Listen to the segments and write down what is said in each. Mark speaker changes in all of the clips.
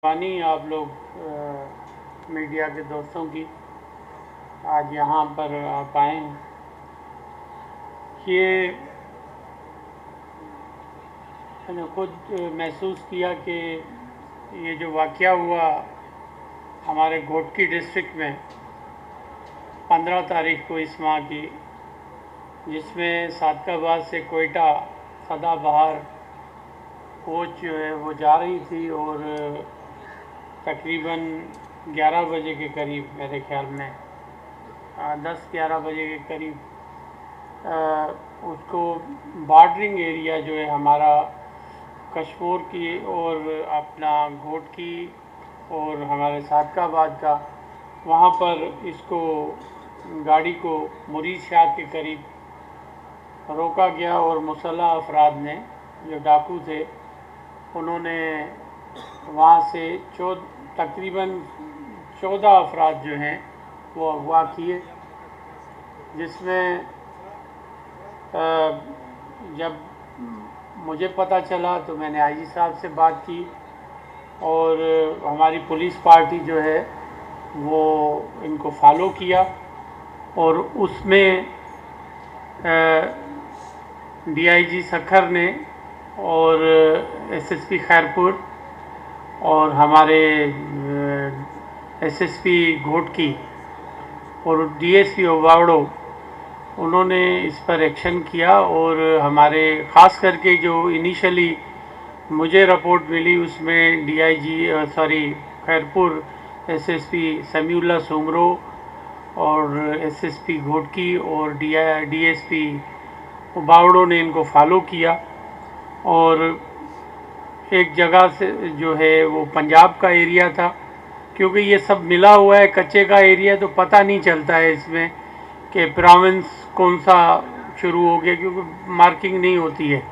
Speaker 1: मेहरबानी आप लोग मीडिया के दोस्तों की आज यहाँ पर आप आए हैं। ये मैंने खुद महसूस किया कि ये जो वाक़या हुआ हमारे घोटकी डिस्ट्रिक्ट में 15 तारीख को इस माह की, जिसमें सादकाबाद से कोयटा सदाबहार कोच जो है वो जा रही थी और तकरीबन 11 बजे के करीब, मेरे ख्याल में 10-11 बजे के करीब उसको बॉर्डरिंग एरिया जो है हमारा कश्मीर की और अपना घोटकी और हमारे सादकाबाद का, वहाँ पर इसको गाड़ी को मुरीद शाह के करीब रोका गया और मुसल्लह अफराद ने, जो डाकू थे, उन्होंने वहाँ से तकरीबन 14 अफराद जो हैं वो अगवा किए, जिसमें जब मुझे पता चला तो मैंने आईजी साहब से बात की और हमारी पुलिस पार्टी जो है वो इनको फॉलो किया और उसमें डीआईजी सखर ने और एसएसपी खैरपुर और हमारे एसएसपी घोटकी और डीएसपी ओबावड़ो, उन्होंने इस पर एक्शन किया और हमारे ख़ास करके जो इनिशियली मुझे रिपोर्ट मिली उसमें खैरपुर एसएसपी समीउल्लाह सुमरो और एसएसपी घोटकी और डीएसपी ओबावड़ो ने इनको फॉलो किया और एक जगह से जो है वो पंजाब का एरिया था, क्योंकि ये सब मिला हुआ है, कच्चे का एरिया, तो पता नहीं चलता है इसमें कि प्रोविंस कौन सा शुरू हो गया, क्योंकि मार्किंग नहीं होती है।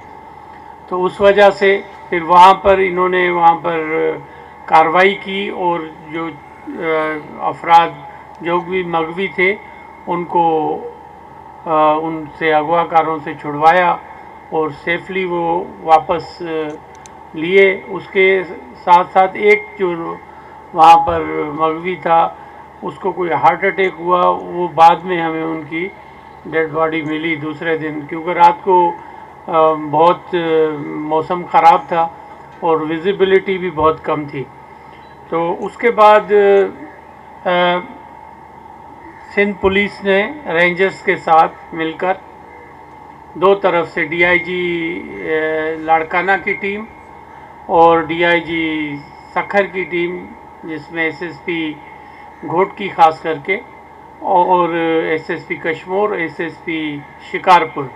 Speaker 1: तो उस वजह से फिर वहाँ पर इन्होंने वहाँ पर कार्रवाई की और जो अफराद जो भी मगवी थे उनको उनसे अगवाकारों से छुड़वाया और सेफली वो वापस लिए। उसके साथ साथ एक जो वहाँ पर मगवी था उसको कोई हार्ट अटैक हुआ, वो बाद में हमें उनकी डेड बॉडी मिली दूसरे दिन, क्योंकि रात को बहुत मौसम ख़राब था और विजिबिलिटी भी बहुत कम थी। तो उसके बाद सिंध पुलिस ने रेंजर्स के साथ मिलकर दो तरफ से डीआईजी लाड़काना की टीम और डीआईजी सखर की टीम, जिसमें एसएसपी घोटकी खास करके और एसएसपी कश्मीर, एसएसपी शिकारपुर,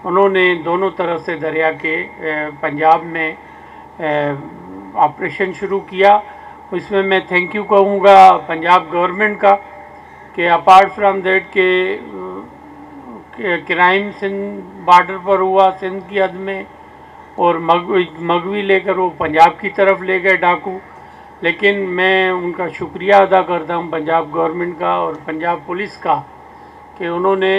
Speaker 1: उन्होंने दोनों तरफ से दरिया के पंजाब में ऑपरेशन शुरू किया। इसमें मैं थैंक यू कहूँगा पंजाब गवर्नमेंट का कि अपार्ट फ्रॉम दैट के क्राइम सिंध बॉर्डर पर हुआ, सिंध की हद में, और मगवी लेकर वो पंजाब की तरफ ले गए डाकू। लेकिन मैं उनका शुक्रिया अदा करता हूँ पंजाब गवर्नमेंट का और पंजाब पुलिस का कि उन्होंने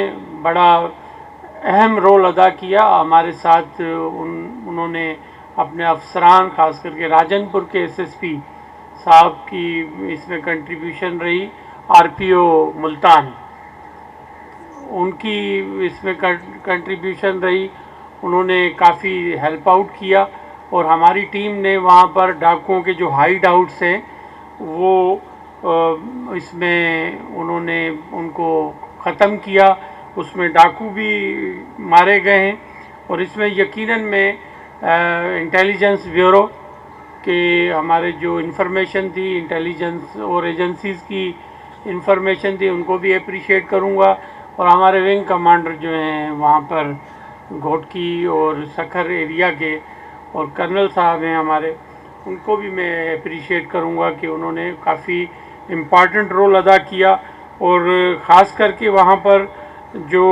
Speaker 1: बड़ा अहम रोल अदा किया हमारे साथ। उन्होंने अपने अफसरान, खास करके राजनपुर के एसएसपी साहब की इसमें कंट्रीब्यूशन रही, आरपीओ मुल्तान, उनकी इसमें कंट्रीब्यूशन रही। उन्होंने काफ़ी हेल्प आउट किया और हमारी टीम ने वहाँ पर डाकुओं के जो हाइड आउट्स हैं वो इसमें उन्होंने उनको ख़त्म किया, उसमें डाकू भी मारे गए हैं। और इसमें यकीनन मैं इंटेलिजेंस ब्यूरो के हमारे जो इन्फॉर्मेशन थी, इंटेलिजेंस और एजेंसीज़ की इन्फॉर्मेशन थी, उनको भी अप्रिशिएट करूँगा। और हमारे विंग कमांडर जो हैं वहाँ पर घोटकी और सखर एरिया के और कर्नल साहब हैं हमारे, उनको भी मैं अप्रिशिएट करूँगा कि उन्होंने काफ़ी इम्पॉर्टेंट रोल अदा किया। और ख़ास करके वहाँ पर जो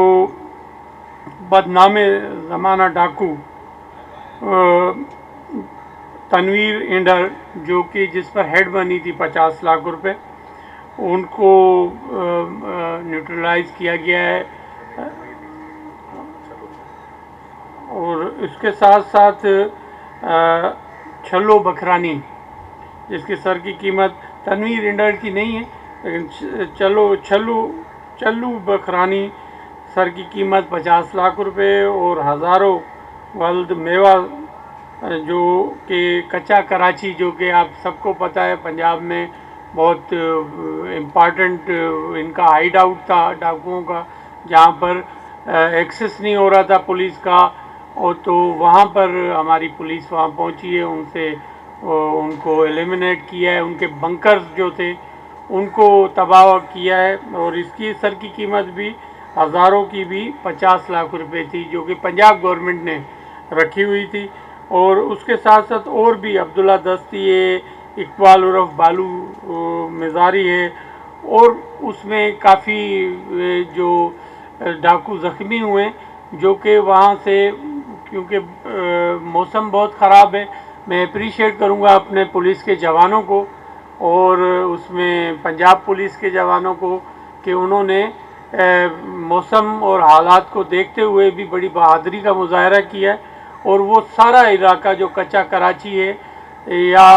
Speaker 1: बदनामे ज़माना डाकू तनवीर इंडर, जो कि जिस पर हेड बनी थी 50 लाख रुपए, उनको न्यूट्रलाइज किया गया है। और इसके साथ साथ छल्लो बखरानी, जिसके सर की कीमत तनवीर इंडर की नहीं है, लेकिन चल्लू बखरानी सर की कीमत 50 लाख रुपए और हज़ारों वल्द मेवा जो कि कच्चा कराची, जो कि आप सबको पता है पंजाब में बहुत इम्पॉर्टेंट इनका हाइड आउट था डाकुओं का, जहाँ पर एक्सेस नहीं हो रहा था पुलिस का, और तो वहाँ पर हमारी पुलिस वहाँ पहुँची है, उनसे उनको एलिमिनेट किया है, उनके बंकर्स जो थे उनको तबाह किया है। और इसकी सर की कीमत भी हज़ारों की भी 50 लाख रुपए थी, जो कि पंजाब गवर्नमेंट ने रखी हुई थी। और उसके साथ साथ और भी अब्दुल्ला दस्ती है, इकबाल उर्फ बालू मिजारी है, और उसमें काफ़ी जो डाकू ज़ख्मी हुए, जो कि वहाँ से, क्योंकि मौसम बहुत ख़राब है, मैं अप्रिशिएट करूँगा अपने पुलिस के जवानों को और उसमें पंजाब पुलिस के जवानों को कि उन्होंने मौसम और हालात को देखते हुए भी बड़ी बहादुरी का मुजाहरा किया है, और वो सारा इलाका जो कच्चा कराची है या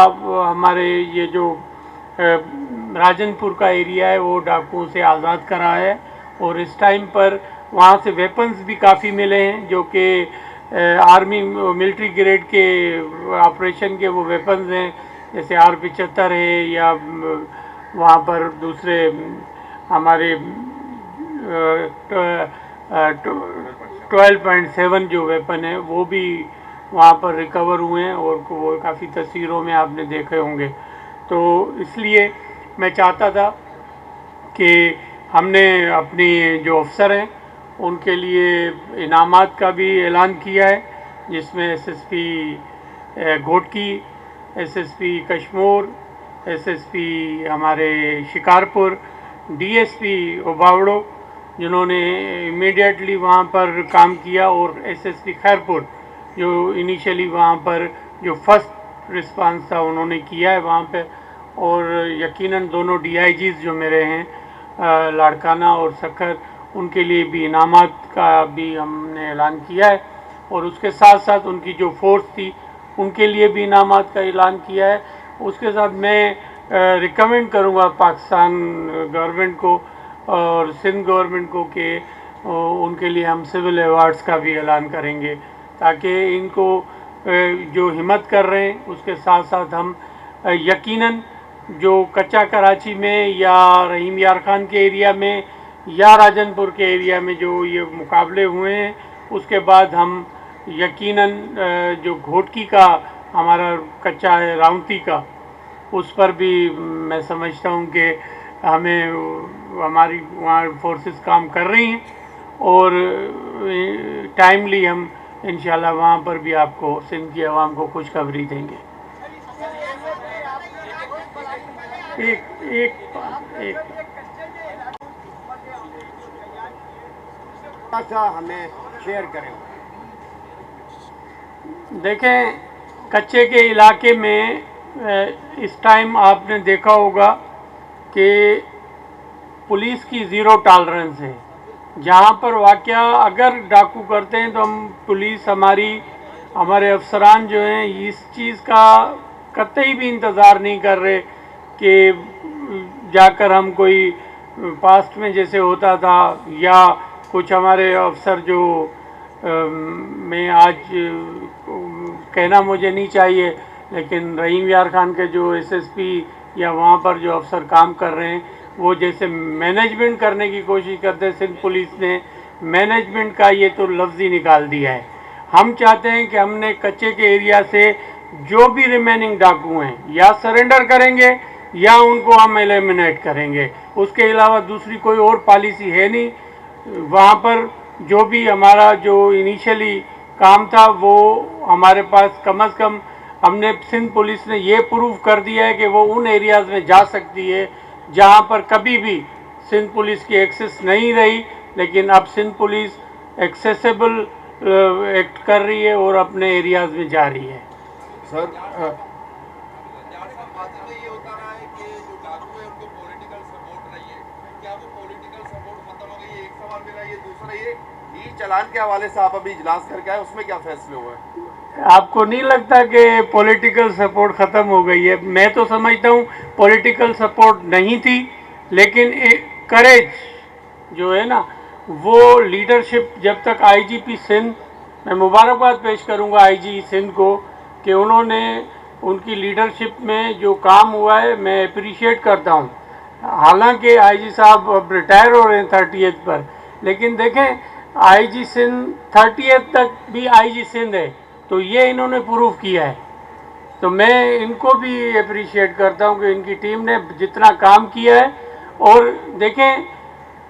Speaker 1: हमारे ये जो राजनपुर का एरिया है वो डाकुओं से आज़ाद करा है। और इस टाइम पर वहाँ से वेपन्स भी काफ़ी मिले हैं, जो कि आर्मी मिलिट्री ग्रेड के ऑपरेशन के वो वेपन्स हैं, जैसे R75 है, या वहाँ पर दूसरे हमारे 12.7 जो वेपन है वो भी वहाँ पर रिकवर हुए हैं, और वो काफ़ी तस्वीरों में आपने देखे होंगे। तो इसलिए मैं चाहता था कि हमने अपनी जो अफसर हैं उनके लिए इनामात का भी ऐलान किया है, जिसमें SSP Ghotki, SSP Kashmore, SSP हमारे शिकारपुर, DSP ओबावड़ो जिन्होंने इमीडिएटली वहाँ पर काम किया, और SSP खैरपुर जो इनिशियली वहाँ पर जो फर्स्ट रिस्पांस था उन्होंने किया है वहाँ पे। और यकीनन दोनों DIGs जो मेरे हैं लाड़काना और सखर, उनके लिए भी इनामात का भी हमने ऐलान किया है, और उसके साथ साथ उनकी जो फोर्स थी उनके लिए भी इनामात का ऐलान किया है। उसके साथ मैं रिकमेंड करूँगा पाकिस्तान गवर्नमेंट को और सिंध गवर्नमेंट को कि उनके लिए हम सिविल अवार्ड्स का भी ऐलान करेंगे, ताकि इनको जो हिम्मत कर रहे हैं उसके साथ साथ हम यकीनन जो कच्चा कराची में या रहीम यार खान के एरिया में या राजनपुर के एरिया में जो ये मुकाबले हुए हैं, उसके बाद हम यकीनन जो घोटकी का हमारा कच्चा है राउंती का, उस पर भी मैं समझता हूँ कि हमें हमारी वहाँ फोर्सेस काम कर रही हैं, और टाइमली हम इंशाल्लाह वहाँ पर भी आपको सिंध की आवाम को खुशखबरी देंगे। एक एक एक
Speaker 2: सा हमें शेयर करें।
Speaker 1: देखें, कच्चे के इलाके में इस टाइम आपने देखा होगा कि पुलिस की ज़ीरो टॉलरेंस है। जहाँ पर वाक़या अगर डाकू करते हैं तो हम पुलिस हमारे अफसरान जो हैं इस चीज़ का कतई भी इंतज़ार नहीं कर रहे कि जाकर हम कोई पास्ट में जैसे होता था, या कुछ हमारे अफसर जो मैं आज कहना मुझे नहीं चाहिए, लेकिन रहीम यार खान के जो SSP या वहाँ पर जो अफसर काम कर रहे हैं वो जैसे मैनेजमेंट करने की कोशिश करते हैं। सिंध पुलिस ने मैनेजमेंट का ये तो लफ्ज़ ही निकाल दिया है। हम चाहते हैं कि हमने कच्चे के एरिया से जो भी रिमेनिंग डाकू हैं या सरेंडर करेंगे या उनको हम एलिमिनेट करेंगे, उसके अलावा दूसरी कोई और पॉलिसी है नहीं। वहाँ पर जो भी हमारा जो इनिशियली काम था वो हमारे पास कम से कम हमने सिंध पुलिस ने ये प्रूव कर दिया है कि वो उन एरियाज़ में जा सकती है जहाँ पर कभी भी सिंध पुलिस की एक्सेस नहीं रही, लेकिन अब सिंध पुलिस एक्सेसिबल एक्ट कर रही है और अपने एरियाज़ में जा रही है।
Speaker 2: सर चालान के हवाले से आप अभी इजलास करके आए, उसमें क्या फैसले हुए?
Speaker 1: आपको नहीं लगता कि पॉलिटिकल सपोर्ट ख़त्म हो गई है? मैं तो समझता हूँ पॉलिटिकल सपोर्ट नहीं थी, लेकिन एक करेज जो है ना, वो लीडरशिप जब तक आईजीपी सिंध, मैं मुबारकबाद पेश करूँगा आईजी सिंध को कि उन्होंने उनकी लीडरशिप में जो काम हुआ है मैं अप्रिशिएट करता हूँ। हालांकि आईजी साहब अब रिटायर हो रहे हैं 30th पर, लेकिन देखें आईजी सिंध 30th तक भी आईजी सिंध है, तो ये इन्होंने प्रूव किया है। तो मैं इनको भी अप्रिशिएट करता हूँ कि इनकी टीम ने जितना काम किया है। और देखें,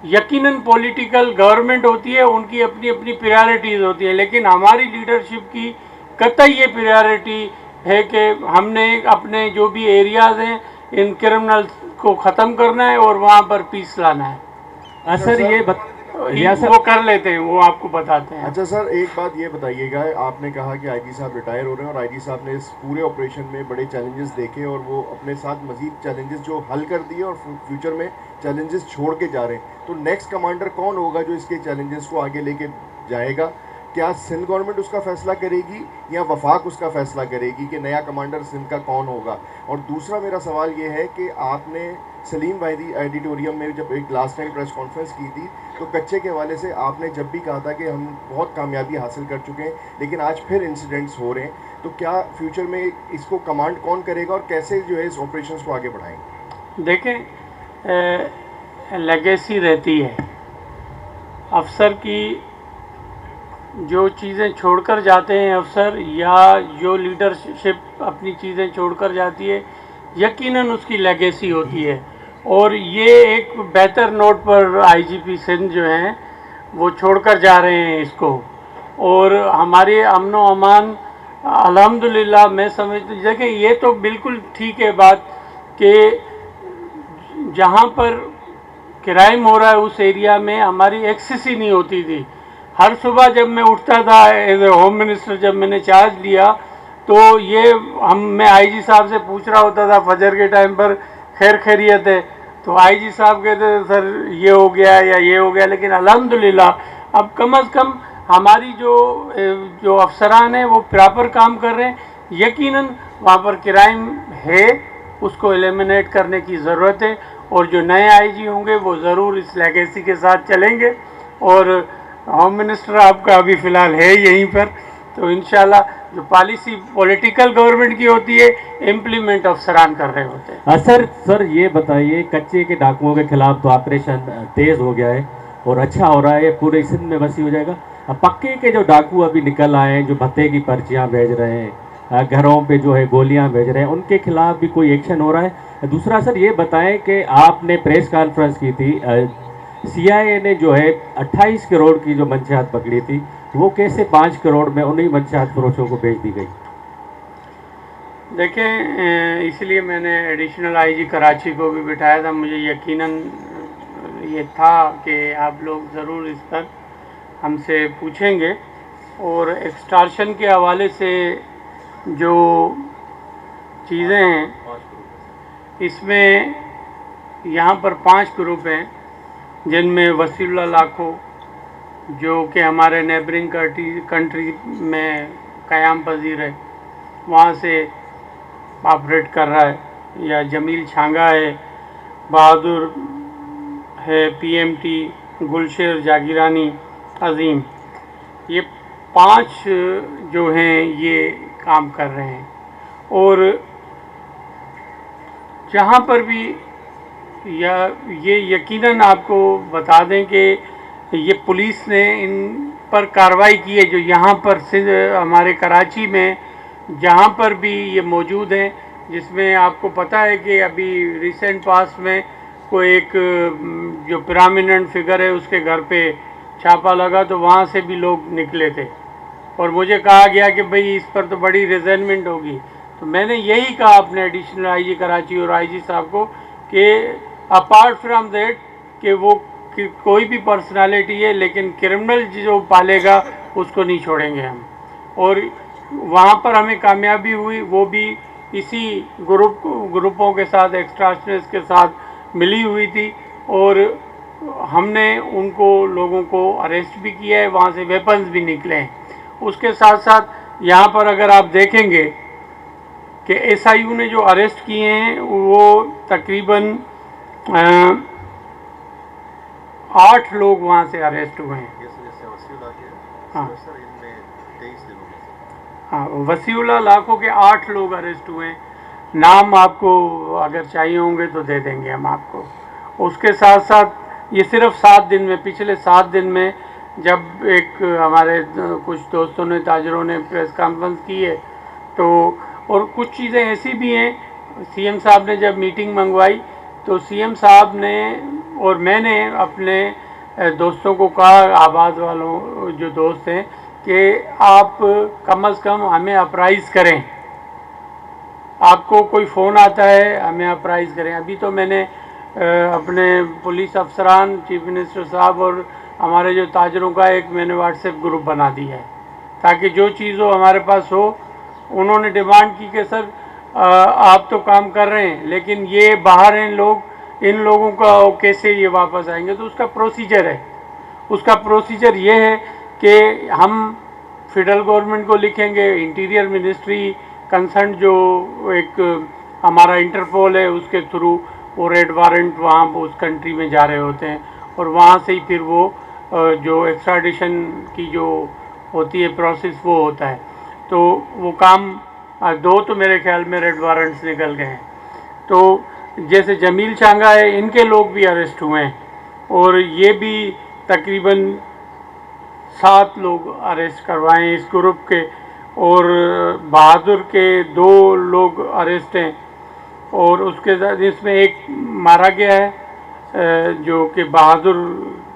Speaker 1: यकीनन पॉलिटिकल गवर्नमेंट होती है, उनकी अपनी अपनी प्रायोरिटीज़ होती है, लेकिन हमारी लीडरशिप की कतई ये प्रायोरिटी है कि हमने अपने जो भी एरियाज़ हैं इन क्रिमिनल्स को ख़त्म करना है और वहाँ पर पीस लाना है।
Speaker 3: सर ये या सर
Speaker 1: वो कर लेते हैं, वो आपको बताते हैं।
Speaker 4: अच्छा सर, एक बात ये बताइएगा, आपने कहा कि आईजी साहब रिटायर हो रहे हैं और आईजी साहब ने इस पूरे ऑपरेशन में बड़े चैलेंजेस देखे और वो अपने साथ मजीद चैलेंजेस जो हल कर दिए और फ्यूचर में चैलेंजेस छोड़ के जा रहे हैं, तो नेक्स्ट कमांडर कौन होगा जो इसके चैलेंजेस को आगे लेके जाएगा? क्या सिंध गवर्नमेंट उसका फैसला करेगी या वफाक उसका फैसला करेगी कि नया कमांडर सिंध का कौन होगा? और दूसरा मेरा सवाल ये है कि आपने सलीम वाहिदी एडिटोरियम में जब एक लास्ट टाइम प्रेस कॉन्फ्रेंस की थी, तो कच्चे के हवाले से आपने जब भी कहा था कि हम बहुत कामयाबी हासिल कर चुके हैं, लेकिन आज फिर इंसिडेंट्स हो रहे हैं, तो क्या फ्यूचर में इसको कमांड कौन करेगा और कैसे जो है इस ऑपरेशंस को आगे बढ़ाएंगे?
Speaker 1: देखें, लेगेसी रहती है अफसर की, जो चीज़ें छोड़कर जाते हैं अफसर या जो लीडरशिप अपनी चीज़ें छोड़कर जाती है, यकीनन उसकी लेगेसी होती है। और ये एक बेहतर नोट पर आईजीपी सिंध जो हैं वो छोड़कर जा रहे हैं इसको। और हमारे अमन व अमान अल्हम्दुलिल्लाह मैं समझती, देखें ये तो बिल्कुल ठीक है बात कि जहाँ पर क्राइम हो रहा है उस एरिया में हमारी एक्सेस ही नहीं होती थी। हर सुबह जब मैं उठता था एज ए होम मिनिस्टर, जब मैंने चार्ज लिया, तो ये मैं आईजी साहब से पूछ रहा होता था फजर के टाइम पर, खैर खैरियत है, तो आईजी साहब कहते थे सर ये हो गया या ये हो गया। लेकिन अल्हम्दुलिल्लाह अब कम अज़ कम हमारी जो अफसरान हैं वो प्रॉपर काम कर रहे हैं। यकीनन वहाँ पर क्राइम है, उसको एलिमिनेट करने की ज़रूरत है, और जो नए आईजी होंगे वो ज़रूर इस लेगेसी के साथ चलेंगे। और होम मिनिस्टर आपका अभी फ़िलहाल है यहीं पर, तो इंशाल्लाह जो पॉलिसी पॉलिटिकल गवर्नमेंट की होती है, इम्प्लीमेंट अफसरान कर रहे होते हैं।
Speaker 3: सर ये बताइए, कच्चे के डाकुओं के खिलाफ तो ऑपरेशन तेज़ हो गया है और अच्छा हो रहा है, पूरे सिंध में वसी हो जाएगा। अब पक्के के जो डाकू अभी निकल आए हैं, जो भत्ते की पर्चियाँ भेज रहे हैं, घरों पे जो है गोलियां भेज रहे हैं, उनके खिलाफ भी कोई एक्शन हो रहा है? दूसरा सर ये बताएं कि आपने प्रेस कॉन्फ्रेंस की थी, सीआईए ने जो है 28 करोड़ की जो मंशयात पकड़ी थी, वो कैसे 5 करोड़ में उन्हीं मंशयात फरोशों को भेज दी गई?
Speaker 1: देखें, इसलिए मैंने एडिशनल आईजी कराची को भी बिठाया था। मुझे यकीनन ये था कि आप लोग ज़रूर इस पर हमसे पूछेंगे। और एक्सटॉर्शन के हवाले से जो चीज़ें हैं, इसमें यहाँ पर 5 ग्रुप हैं, जिनमें वसीउल्लाह लाखो जो कि हमारे नेबरिंग कंट्री में क़याम पजीर है, वहाँ से ऑपरेट कर रहा है, या जमील छांगा है, बहादुर है, पीएमटी, गुलशेर जागीरानी, अजीम, ये 5 जो हैं ये काम कर रहे हैं। और जहाँ पर भी या ये यकीनन आपको बता दें कि ये पुलिस ने इन पर कार्रवाई की है, जो यहाँ पर हमारे कराची में जहाँ पर भी ये मौजूद हैं, जिसमें आपको पता है कि अभी रिसेंट पास में कोई एक जो प्रोमिनेंट फिगर है उसके घर पे छापा लगा, तो वहाँ से भी लोग निकले थे और मुझे कहा गया कि भाई इस पर तो बड़ी रिजेंटमेंट होगी। तो मैंने यही कहा अपने एडिशनल आईजी कराची और आईजी साहब को कि अपार्ट फ्रॉम दैट कि वो कि कोई भी पर्सनालिटी है, लेकिन क्रिमिनल जो पालेगा उसको नहीं छोड़ेंगे हम। और वहाँ पर हमें कामयाबी हुई, वो भी इसी ग्रुपों के साथ, एक्सट्रैक्शनिस्ट के साथ मिली हुई थी, और हमने उनको लोगों को अरेस्ट भी किया है, वहाँ से वेपन्स भी निकले हैं। उसके साथ साथ यहाँ पर अगर आप देखेंगे कि एसआईयू ने जो अरेस्ट किए हैं वो तकरीबन 8 लोग वहाँ से अरेस्ट हुए हैं। हाँ हाँ, वसीउल्लाह लाखों के 8 लोग अरेस्ट हुए हैं। नाम आपको अगर चाहिए होंगे तो दे देंगे हम आपको। उसके साथ साथ ये सिर्फ 7 दिन में, पिछले 7 दिन में जब एक हमारे कुछ दोस्तों ने, ताजरों ने प्रेस कॉन्फ्रेंस की है, तो और कुछ चीज़ें ऐसी भी हैं, सीएम साहब ने जब मीटिंग मंगवाई तो सीएम साहब ने और मैंने अपने दोस्तों को कहा, आबाद वालों जो दोस्त हैं, कि आप कम से कम हमें अप्राइज़ करें, आपको कोई फ़ोन आता है हमें अप्राइज़ करें। अभी तो मैंने अपने पुलिस अफसरान, चीफ मिनिस्टर साहब और हमारे जो ताजरों का एक मैंने व्हाट्सएप ग्रुप बना दिया है, ताकि जो चीज़ हो हमारे पास हो। उन्होंने डिमांड की कि सर आप तो काम कर रहे हैं लेकिन ये बाहर हैं लोग, इन लोगों का कैसे ये वापस आएंगे। तो उसका प्रोसीजर है, उसका प्रोसीजर ये है कि हम फेडरल गवर्नमेंट को लिखेंगे, इंटीरियर मिनिस्ट्री कंसर्न जो एक हमारा इंटरपोल है उसके थ्रू वो रेड वारंट वहाँ उस कंट्री में जा रहे होते हैं और वहाँ से ही फिर वो जो एक्स्ट्राडिशन की जो होती है प्रोसेस वो होता है। तो वो काम 2 तो मेरे ख्याल में रेड वारंट्स निकल गए हैं। तो जैसे जमील चांगा है, इनके लोग भी अरेस्ट हुए हैं और ये भी तकरीबन 7 लोग अरेस्ट करवाए इस ग्रुप के, और बहादुर के 2 लोग अरेस्ट हैं और उसके साथ इसमें एक मारा गया है जो कि बहादुर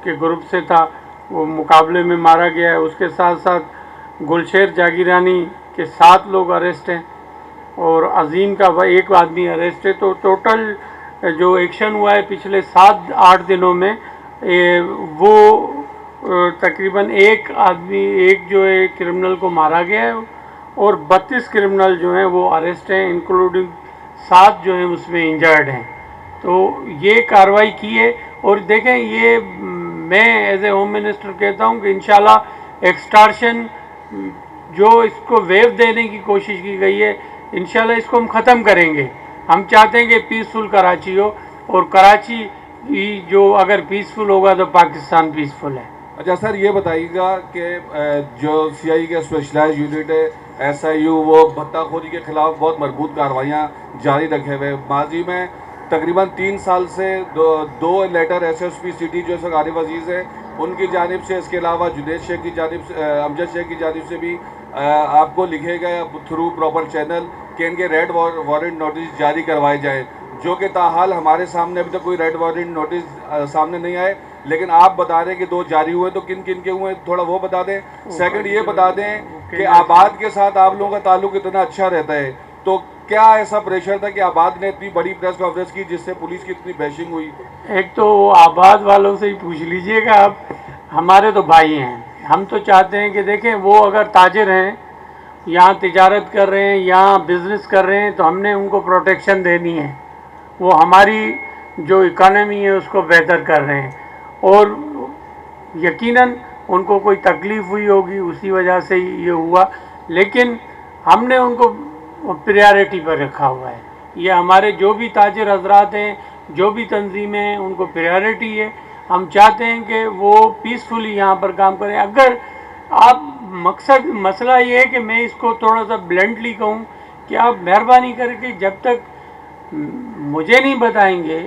Speaker 1: के ग्रुप से था, वो मुकाबले में मारा गया है। उसके साथ साथ गुलशेर जागीरानी के 7 लोग अरेस्ट हैं और अजीम का एक आदमी अरेस्ट है। तो टोटल जो एक्शन हुआ है पिछले 7-8 दिनों में वो तकरीबन एक आदमी, एक जो है क्रिमिनल को मारा गया है और 32 क्रिमिनल जो हैं वो अरेस्ट हैं, इंक्लूडिंग 7 जो हैं उसमें इंजर्ड हैं। तो ये कार्रवाई की है और देखें, ये मैं एज ए होम मिनिस्टर कहता हूँ कि इंशाल्लाह एक्सटॉर्शन जो इसको वेव देने की कोशिश की गई है, इंशाल्लाह इसको हम ख़त्म करेंगे। हम चाहते हैं कि पीसफुल कराची हो और कराची जो अगर पीसफुल होगा तो पाकिस्तान पीसफुल है।
Speaker 5: अच्छा सर, ये बताइएगा कि जो सीआई का स्पेशलाइज यूनिट है एसआईयू, वो भत्ताखोरी के खिलाफ बहुत मजबूत कार्रवाइयाँ जारी रखे हुए। माजी में तकरीबन 3 साल से दो लेटर एसएसपी सिटी जो सर आरिफ अजीज़ है उनकी जानिब से, इसके अलावा जुनेद शेख की जानिब से, अमजद शेख की जानिब से भी आपको लिखे गए थ्रू प्रॉपर चैनल कि इनके रेड वारंट नोटिस जारी करवाए जाए, जो कि ताहाल हमारे सामने अभी तक कोई रेड वारंट नोटिस सामने नहीं आए। लेकिन आप बता रहे हैं कि 2 जारी हुए, तो किन किन के हुए थोड़ा वो बता दें। सेकंड ये बता दें कि आबाद के साथ आप लोगों का ताल्लुक इतना अच्छा रहता है, तो क्या ऐसा प्रेशर था कि आबाद ने इतनी बड़ी प्रेस कॉन्फ्रेंस की जिससे पुलिस की इतनी बैशिंग हुई?
Speaker 1: एक तो आबाद वालों से ही पूछ लीजिएगा आप, हमारे तो भाई हैं। हम तो चाहते हैं कि देखें, वो अगर ताजिर हैं, यहाँ तिजारत कर रहे हैं, यहाँ बिज़नेस कर रहे हैं, तो हमने उनको प्रोटेक्शन देनी है। वो हमारी जो इकानमी है उसको बेहतर कर रहे हैं और यकीनन उनको कोई तकलीफ़ हुई होगी, उसी वजह से ही ये हुआ। लेकिन हमने उनको प्रायोरिटी पर रखा हुआ है। ये हमारे जो भी ताजिर हजरात हैं, जो भी तंजीमें हैं, उनको प्रायोरिटी है। हम चाहते हैं कि वो पीसफुली यहाँ पर काम करें। अगर आप मसला ये है कि मैं इसको थोड़ा सा ब्लंटली कहूँ कि आप मेहरबानी करके जब तक मुझे नहीं बताएंगे,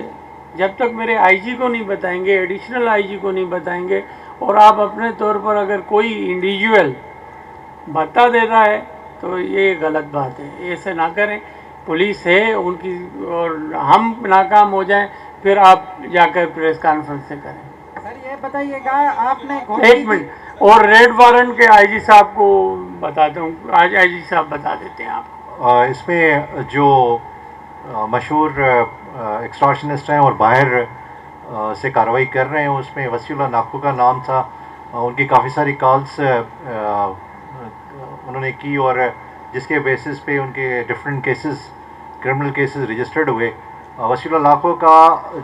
Speaker 1: जब तक मेरे आईजी को नहीं बताएंगे, एडिशनल आईजी को नहीं बताएंगे, और आप अपने तौर पर अगर कोई इंडिविजुअल बता देता है तो ये गलत बात है। ऐसे ना करें, पुलिस है उनकी, और हम नाकाम हो जाएं फिर आप जाकर प्रेस कॉन्फ्रेंस से करें।
Speaker 6: सर ये बताइएगा, आपने
Speaker 1: एक मिनट, और रेड वारंट के आईजी साहब को बताता हूँ, आज आईजी साहब बता देते हैं आपको।
Speaker 7: इसमें जो मशहूर एक्सटॉर्शनिस्ट हैं और बाहर से कार्रवाई कर रहे हैं, उसमें वसीउल्लाह नाको का नाम था। उनकी काफ़ी सारी कॉल्स उन्होंने की और जिसके बेसिस पे उनके different cases, criminal cases registered हुए। वसीउल्लाह नाको का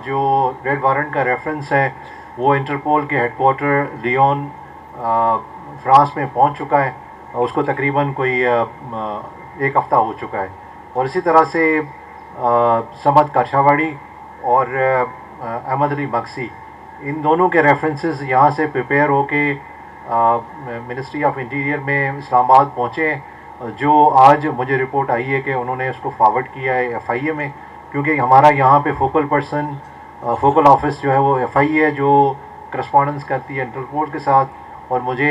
Speaker 7: जो रेड वारंट का रेफरेंस है वो इंटरपोल के हेडक्वार्टर लियोन फ्रांस में पहुंच चुका है उसको तकरीबन कोई एक हफ़्ता हो चुका है। और इसी तरह से समद काशावाड़ी और अहमद अली मक्सी, इन दोनों के रेफरेंसेस यहाँ से प्रिपेयर होके मिनिस्ट्री ऑफ इंटीरियर में इस्लामाबाद पहुँचे, जो आज मुझे रिपोर्ट आई है कि उन्होंने उसको फॉरवर्ड किया है FIA में, क्योंकि हमारा यहाँ पे फोकल ऑफिस जो है वो FIA है जो करस्पॉन्डेंस करती है इंटरपोल के साथ, और मुझे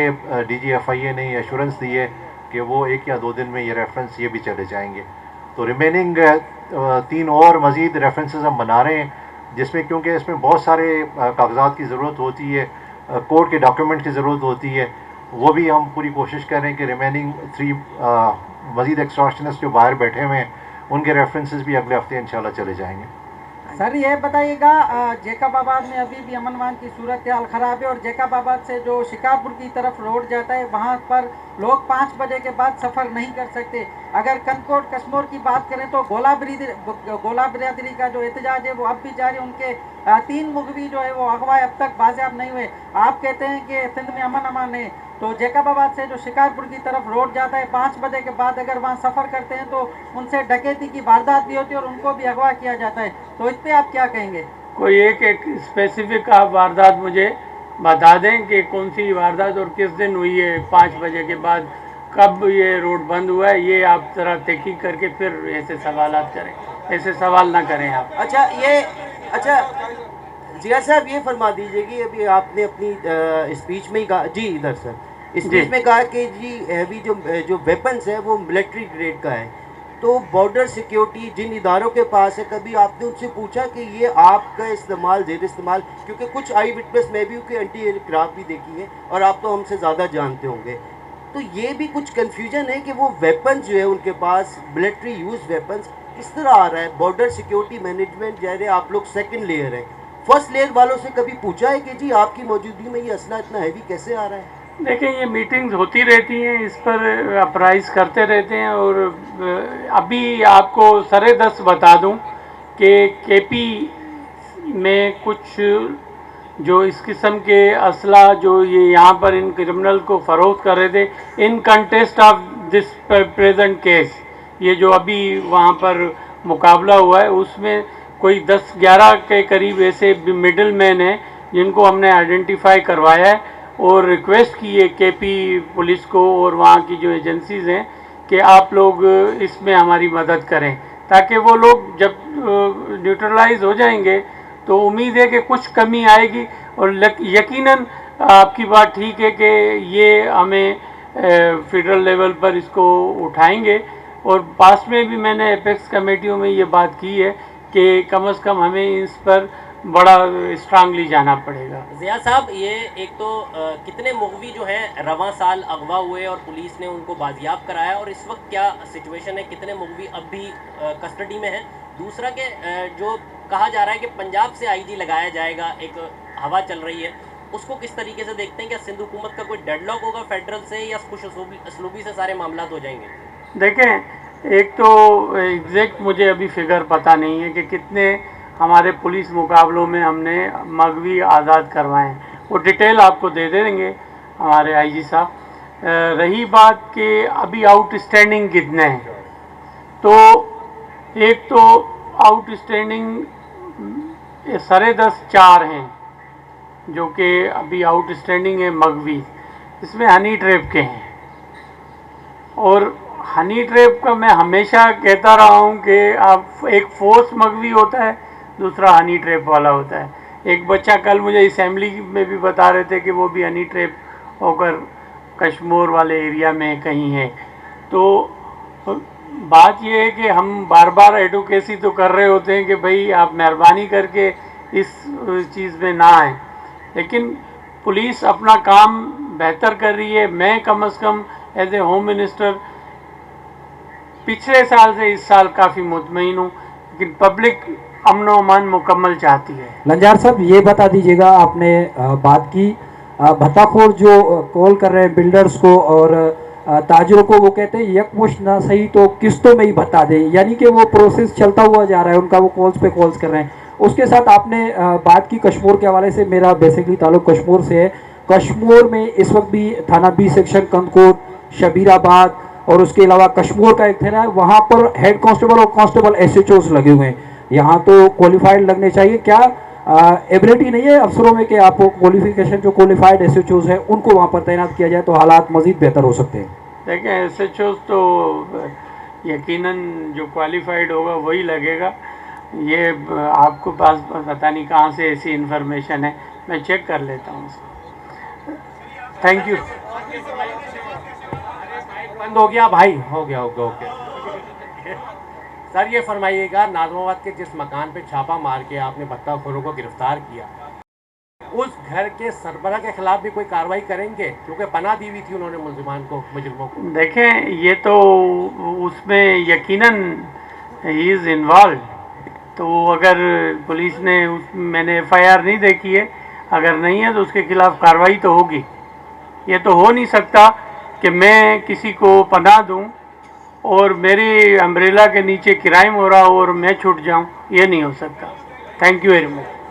Speaker 7: DG FIA ने एश्योरेंस दी है कि वो 1 या 2 दिन में ये रेफरेंस ये भी चले जाएंगे। तो रिमेनिंग 3 और मज़ीद रेफरेंसेस हम बना रहे हैं, जिसमें क्योंकि इसमें बहुत सारे कागजात की ज़रूरत होती है, कोर्ट के डॉक्यूमेंट की ज़रूरत होती है, वो भी हम पूरी कोशिश कर रहे हैं कि रिमेनिंग 3 मज़ीद एक्सटॉर्शनिस्ट जो बाहर बैठे हुए हैं उनके रेफरेंसेस भी अगले हफ्ते इंशाल्लाह चले जाएंगे।
Speaker 6: सर ये बताइएगा, जैकबाबाद में अभी भी अमन की सूरत हाल ख़राब है और जैकबाबाद से जो शिकारपुर की तरफ रोड जाता है वहाँ पर लोग 5 बजे के बाद सफ़र नहीं कर सकते। अगर कनकोट कश्मीर की बात करें तो गोला बिरादरी का जो एहतजाज है वो अब भी जारी। उनके 3 मुगवी जो है वो अगवा अब तक बाजियाब नहीं हुए। आप कहते हैं कि सिंध में अमन है, तो जैकबाबाद से जो शिकारपुर की तरफ रोड जाता है 5 बजे के बाद अगर वहाँ सफ़र करते हैं तो उनसे डकैती की वारदात भी होती है और उनको भी अगवा किया जाता है, तो इस पर आप क्या कहेंगे?
Speaker 1: कोई एक स्पेसिफिक आप वारदात मुझे बता दें कि कौन सी वारदात और किस दिन हुई है, 5 बजे के बाद कब ये रोड बंद हुआ है, ये आप ज़रा तहकीक करके फिर ऐसे सवालात करें, ऐसे सवाल ना करें आप।
Speaker 2: अच्छा जिया साहब ये फरमा दीजिए कि अभी आपने अपनी स्पीच में ही कहा जी, इधर सर, स्पीच में कहा कि जी हैवी जो वेपन्स है वो मिलिट्री ग्रेड का है, तो बॉर्डर सिक्योरिटी जिन इदारों के पास है, कभी आपने उनसे पूछा कि ये आपका इस्तेमाल जेर इस्तेमाल, क्योंकि कुछ आई विटनेस मैं भी कि एंटी एयरक्राफ्ट भी देखी है और आप तो हमसे ज़्यादा जानते होंगे, तो ये भी कुछ कन्फ्यूजन है कि वो वेपन्स जो है उनके पास मिलिट्री यूज वेपन्स किस तरह आ रहा है। बॉर्डर सिक्योरिटी मैनेजमेंट जैसे आप लोग सेकेंड लेयर है, फर्स्ट लेयर वालों से कभी पूछा है कि जी आपकी मौजूदगी में ये असला इतना हैवी कैसे आ रहा है?
Speaker 1: देखिए ये मीटिंग्स होती रहती हैं, इस पर अप्राइज करते रहते हैं, और अभी आपको सरे 10 बता दूं कि KP में कुछ जो इस किस्म के असला जो ये यहाँ पर इन क्रिमिनल को फ़रोख्त कर रहे थे in context of this present case, ये जो अभी वहाँ पर मुकाबला हुआ है उसमें कोई 10-11 के करीब ऐसे मिडिल मैन हैं जिनको हमने आइडेंटिफाई करवाया है और रिक्वेस्ट की है KP पुलिस को और वहाँ की जो एजेंसीज़ हैं कि आप लोग इसमें हमारी मदद करें, ताकि वो लोग जब न्यूट्रलाइज हो जाएंगे तो उम्मीद है कि कुछ कमी आएगी। और यकीनन आपकी बात ठीक है कि ये हमें फेडरल लेवल पर इसको उठाएंगे, और पास में भी मैंने एपेक्स कमेटियों में ये बात की है कि कम से कम हमें इस पर बड़ा स्ट्रांगली जाना पड़ेगा।
Speaker 8: ज़िया साहब, ये एक तो कितने मुगवी जो हैं रवां साल अगवा हुए और पुलिस ने उनको बाजियाब कराया, और इस वक्त क्या सिचुएशन है, कितने मुगवी अब भी कस्टडी में हैं? दूसरा के जो कहा जा रहा है कि पंजाब से IG लगाया जाएगा, एक हवा चल रही है, उसको किस तरीके से देखते हैं? क्या सिंध हुकूमत का कोई डेडलॉक होगा फेडरल से, या कुछ असलूबी से सारे मामला हो जाएंगे?
Speaker 1: देखें, एक तो एग्जैक्ट मुझे अभी फिगर पता नहीं है कि कितने हमारे पुलिस मुकाबलों में हमने मगवी आज़ाद करवाए हैं, वो डिटेल आपको दे देंगे हमारे IG साहब। रही बात कि अभी आउटस्टैंडिंग कितने हैं, तो एक तो आउटस्टैंडिंग सरे 10 4 हैं जो कि अभी आउटस्टैंडिंग है मगवी, इसमें हनी ट्रैप के हैं। और हनी ट्रैप का मैं हमेशा कहता रहा हूँ कि आप एक फोर्स मगवी होता है, दूसरा हनी ट्रैप वाला होता है। एक बच्चा कल मुझे असेंबली में भी बता रहे थे कि वो भी हनी ट्रैप होकर कश्मीर वाले एरिया में कहीं है। तो बात ये है कि हम बार बार एडवोकेसी तो कर रहे होते हैं कि भाई आप मेहरबानी करके इस चीज़ में ना आएँ, लेकिन पुलिस अपना काम बेहतर कर रही है। मैं कम से कम एज ए होम मिनिस्टर पिछले साल से इस साल काफ़ी मुतमईन हूँ, लेकिन पब्लिक अमन व अमान मुकम्मल चाहती है।
Speaker 9: लंजार साहब ये बता दीजिएगा, आपने बात की भत्ताखोर जो कॉल कर रहे हैं बिल्डर्स को और ताजरों को, वो कहते हैं यकमुश्त ना सही तो किस्तों में ही भत्ता दे, यानी कि वो प्रोसेस चलता हुआ जा रहा है उनका, वो कॉल्स पे कॉल्स कर रहे हैं। उसके साथ आपने बात की कश्मीर के हवाले से, मेरा बेसिकली ताल्लुक कश्मीर से है। कश्मीर में इस वक्त भी थाना B सेक्शन कंदकोट शबीराबाद और उसके अलावा कश्मीर का एक थाना है, वहाँ पर हेड कांस्टेबल और कांस्टेबल एसएचओस लगे हुए हैं। यहाँ तो क्वालिफाइड लगने चाहिए। क्या एबिलिटी नहीं है अफसरों में कि आपको क्वालिफिकेशन जो क्वालिफाइड एसएचओस हैं उनको वहाँ पर तैनात किया जाए तो हालात मज़ीद बेहतर हो सकते हैं?
Speaker 1: देखें, एसएचओस तो यकीनन जो क्वालिफाइड होगा वही लगेगा। ये आपको पास पता नहीं कहाँ से ऐसी इन्फॉर्मेशन है, मैं चेक कर लेता हूँ। Thank you.
Speaker 10: बंद हो गया भाई, हो गया ओके। सर ये फरमाइएगा, नाजमाबाद के जिस मकान पे छापा मार के आपने भत्ताखोरों को गिरफ्तार किया, उस घर के सरबराह के खिलाफ भी कोई कार्रवाई करेंगे? क्योंकि पनाह दी हुई थी उन्होंने मुजरिमों को।
Speaker 1: देखें, ये तो उसमें यकीनन ही इज़ इन्वॉल्व, तो अगर पुलिस ने मैंने एफआईआर नहीं देखी है, अगर नहीं है तो उसके खिलाफ कार्रवाई तो होगी। ये तो हो नहीं सकता कि मैं किसी को पनाह दूं और मेरी अम्ब्रेला के नीचे क्राइम हो रहा हो और मैं छूट जाऊं, ये नहीं हो सकता। Thank you very much.